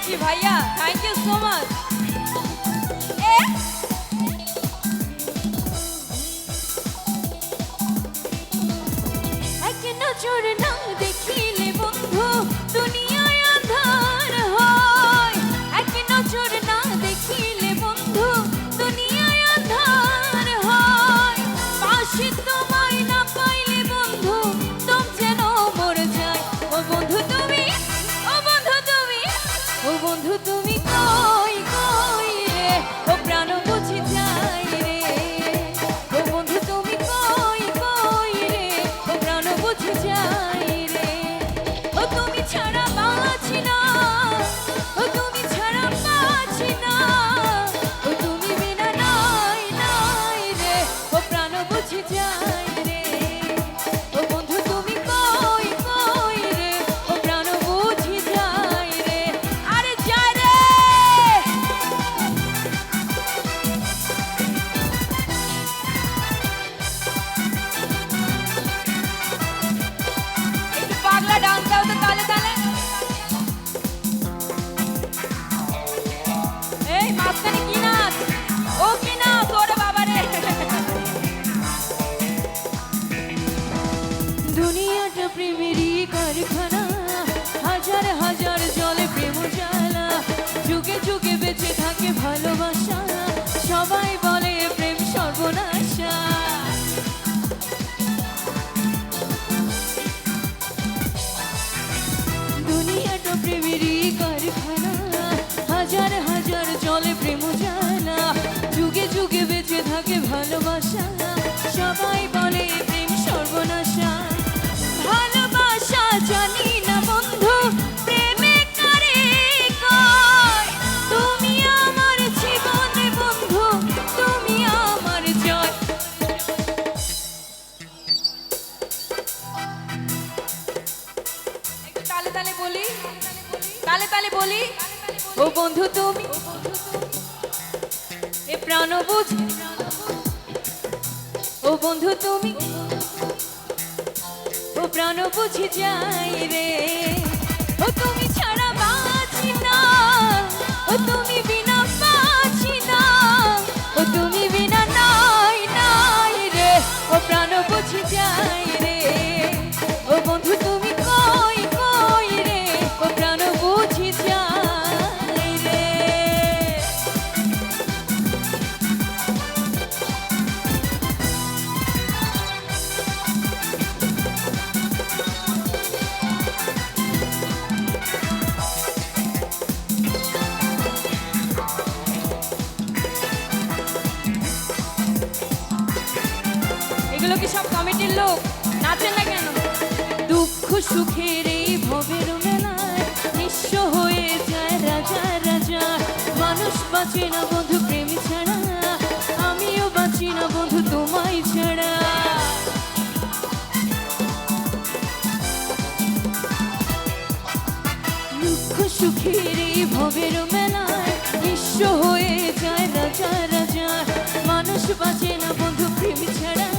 পেয়েছি ভাইয়া, thank you so much. এক নজর না দেখিলে বন্ধু দুনিয়ায় আঁধার হয়, এক নজর না দেখিলে বন্ধু দুনিয়ায় আঁধার হয়, পাশে তোমায় না পাইলে বন্ধু দম যেন মরে যায়। ও বন্ধু তুমি, ও বন্ধু তুমি, ও বন্ধু তুমি কই কই রে, ও প্রাণ বুঝি যায় রে, ও বন্ধু তুমি কই কই রে, ও প্রাণ বুঝি যায় রে, ও তুমি ছাড়া বাঁচি না, ও তুমি ছাড়া বাঁচি না, ও তুমি বিনা নাই নাই রে, ও প্রাণ বুঝি যায় রে, ও বন্ধু তুমি কই কই রে, ও প্রাণ বুঝি যায় রে, আরে যায় রে। একটু পাগলা ডান্স দাও তো তালে তালে। এই মাঝখানে কি নাচ, ও কি নাচ, ওরে বাবা রে। দুনিয়াটা প্রেমেরই কারখানা, হাজার হাজার জলে প্রেম জ্বালা, যুগে যুগে বেঁচে থাকে ভালোবাসা, সবাই বলে প্রেম সর্বনাশা। দুনিয়াটা প্রেমেরই কারখানা, হাজার হাজার জলে প্রেম জ্বালা, যুগে যুগে বেঁচে থাকে ভালোবাসা, সবাই বলে প্রেম সর্বনাশা। ভালোবাসা জানি না বন্ধু প্রেমে কারে কয়, তুমি আমার জীবনে বন্ধু, তুমি আমার জয়। একটু তালে তালে বলি, তালে তালে বলি, ও বন্ধু তুমি এ প্রাণ বুঝি, ও বন্ধু তুমি, ও প্রাণ বুঝি যাই রে, ও তুমি ছাড়া বাঁচি না, ও তুমি বিনা বাঁচি না, ও তুমি বিনা নাই নাই রে, ও প্রাণ বুঝি যাই রে, ও বন্ধু তুমি কই কই রে, ও প্রাণ বুঝি যাই রে। এগুলো কি সব কমিটির লোক, নাচেন না কেন? দুঃখ সুখের এই ভবের মেলায় নিঃস্ব হয়ে যায় রাজা রাজা, মানুষ বাঁচে না বন্ধু প্রেম ছাড়া, আমিও বাঁচি না বন্ধু তোমায় ছাড়া। দুঃখ সুখের এই ভবের মেলায় নিঃস্ব হয়ে যায় রাজা রাজা, মানুষ বাঁচে না বন্ধু প্রেম ছাড়া,